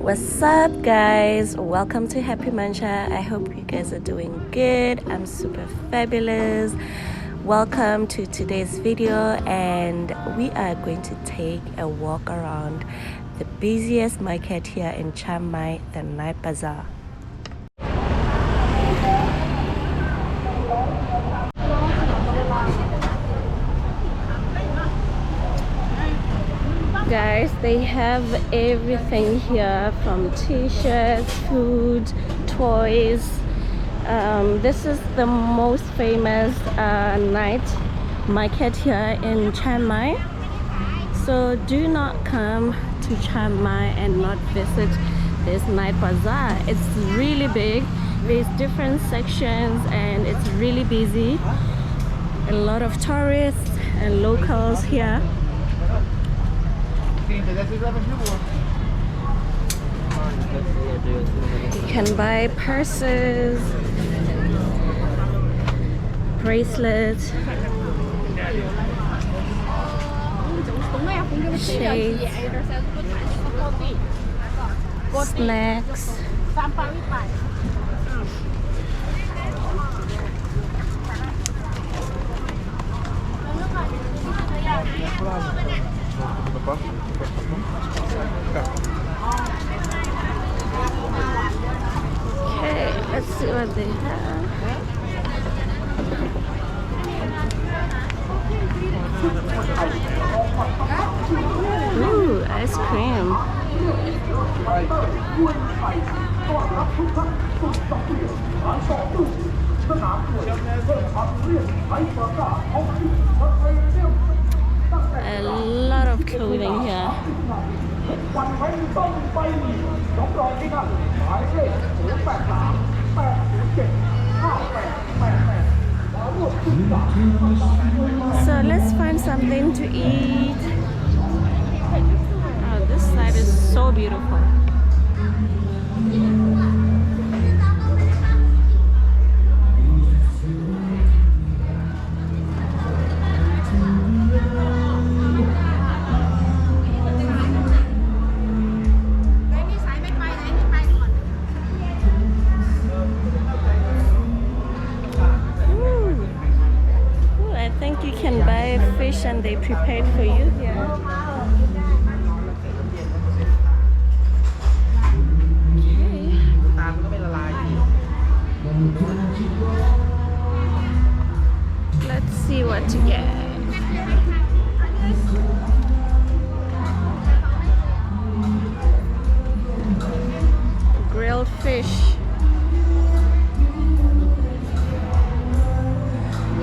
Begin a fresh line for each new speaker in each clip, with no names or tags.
What's up, guys? Welcome to Happy Muncher. I hope you guys are doing good. I'm super fabulous. Welcome to today's video, and we are going to take a walk around the busiest market here in Chiang Mai, the night bazaar. Guys, they have everything here, from t-shirts, food, toys. This is the most famous night market here in Chiang Mai. So do not come to Chiang Mai and not visit this night bazaar. It's really big. There's different sections and it's really busy. A lot of tourists and locals here. You can buy purses, bracelets, shades, snacks. Okay, let's see what they have. Ooh, ice cream. A lot of clothing here. So let's find something to eat. Oh, this side is so beautiful. You can buy fish and they prepared for you here. Okay. Let's see what to get. Grilled fish.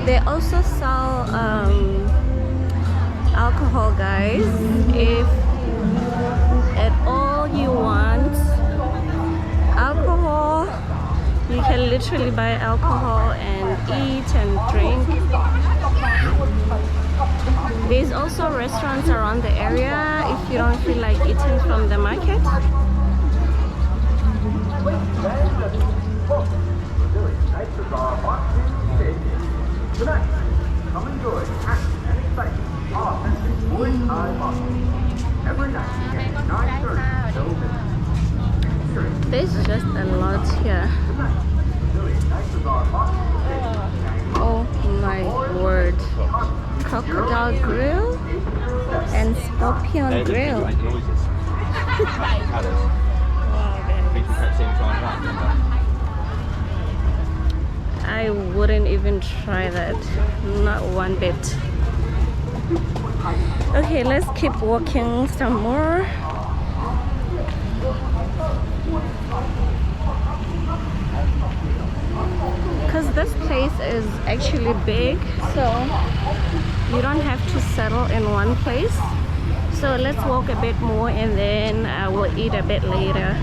They also sell alcohol, guys. If at all you want alcohol, you can literally buy alcohol and eat and drink. There's also restaurants around the area if you don't feel like eating from the market.
Tonight, come enjoy and exciting authentic Muay Thai boxing. Every night at 9:30 till midnight.
There's just a lot here. Oh my word. Crocodile grill and scorpion grill. I wouldn't even try that, not one bit. Okay, let's keep walking some more. Because this place is actually big, so you don't have to settle in one place. So let's walk a bit more and then I will eat a bit later.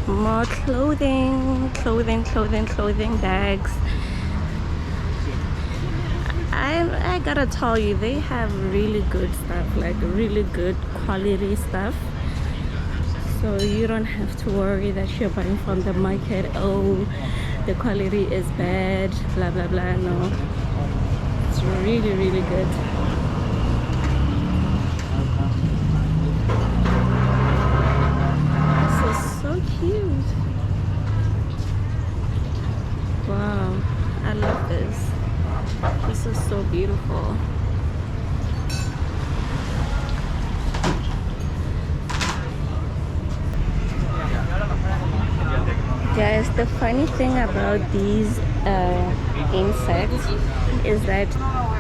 More clothing bags. I gotta tell you, they have really good stuff, like really good quality stuff. So you don't have to worry that you're buying from the market. Oh, the quality is bad, blah blah blah. No, it's really really good. This is so cute. Wow, I love this. This is so beautiful. Guys, the funny thing about these insects is that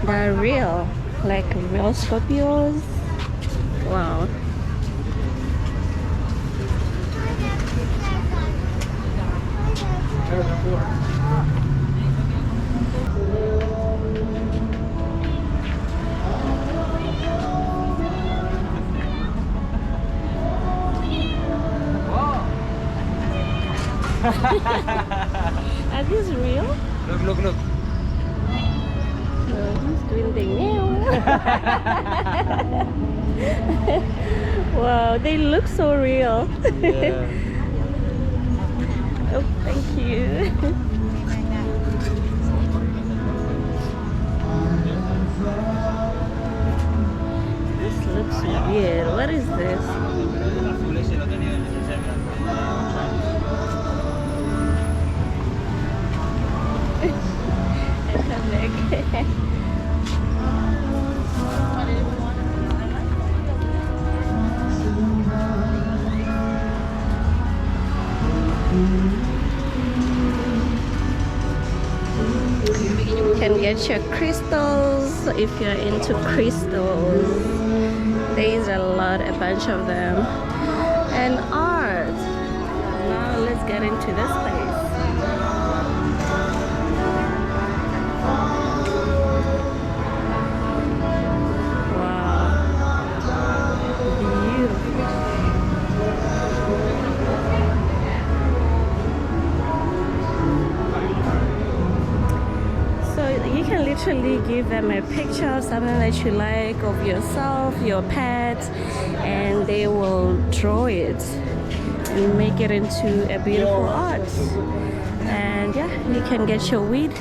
they're real, like real Scorpios. Wow. Are these real?
Look.
No, he's doing the meow. Wow, they look so real.
Yeah.
Oh, thank you. This looks weird. What is this? You can get your crystals if you're into crystals. There's a bunch of them. And art. Now let's get into this place. Literally give them a picture of something that you like of yourself, your pet, and they will draw it and make it into a beautiful art. And yeah, you can get your weed.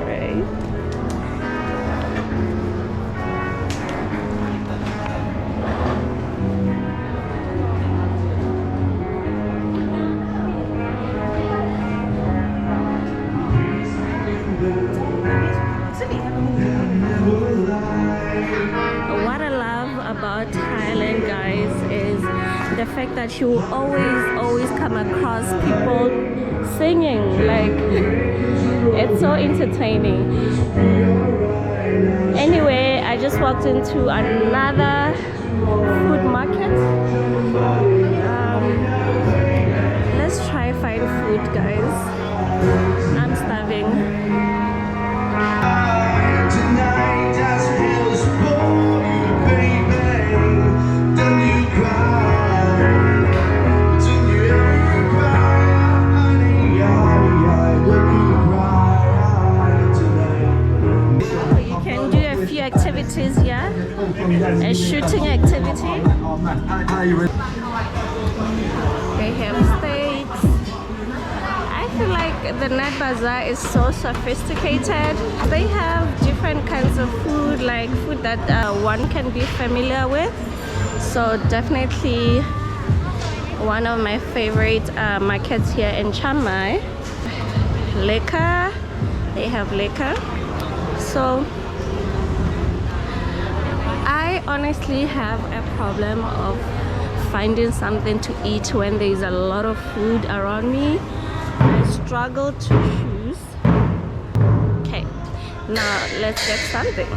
Right. What I love about Thailand, guys, is the fact that you always come across people singing. Like, it's so entertaining. Anyway, I just walked into another food market. Let's try find food, guys. I'm starving. Activities here, a shooting activity. They have steaks. I feel like the night bazaar is so sophisticated. They have different kinds of food, like food that one can be familiar with. So definitely one of my favorite markets here in Chiang Mai. Liquor, they have liquor. So I honestly have a problem of finding something to eat when there is a lot of food around me. I struggle to choose. Okay, now let's get something.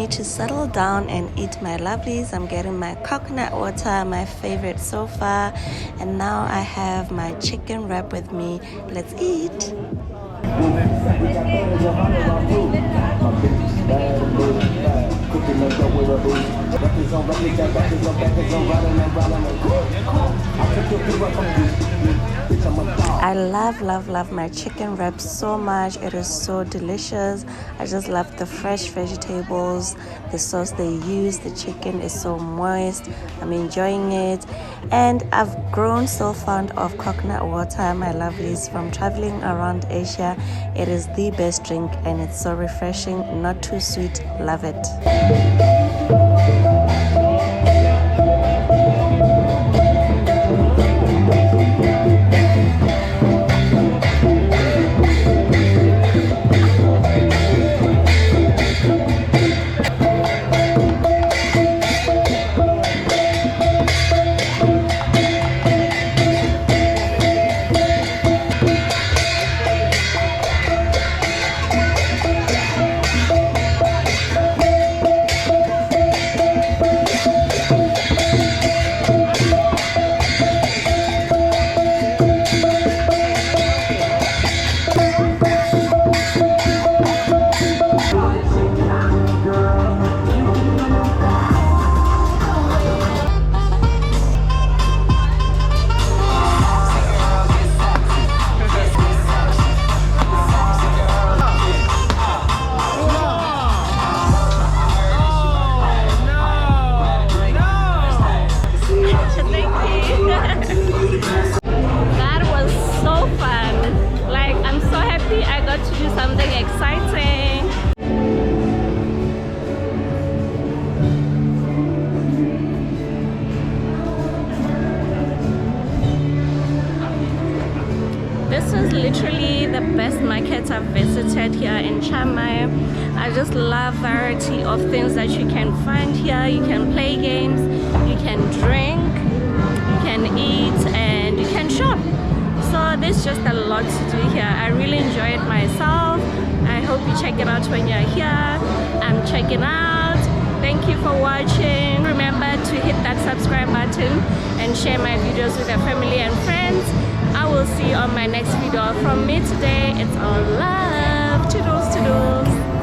me to settle down and eat my lovelies. I'm getting my coconut water, my favorite so far, and now I have my chicken wrap with me. Let's eat. I love my chicken wrap so much. It is so delicious. I just love the fresh vegetables, the sauce they use. The chicken is so moist. I'm enjoying it, and I've grown so fond of coconut water, my lovelies, from traveling around Asia. It is the best drink and it's so refreshing, not too sweet. Love it. Literally the best markets I've visited here in Chiang Mai. I just love variety of things that you can find here. You can play games, you can drink, you can eat, and you can shop. So there's just a lot to do here. I really enjoy it myself. I hope you check it out when you're here. I'm checking out. Thank you for watching. Remember to hit that subscribe button and share my videos with your family and friends. I will see you on my next video. From me today, it's all love. Toodles, toodles.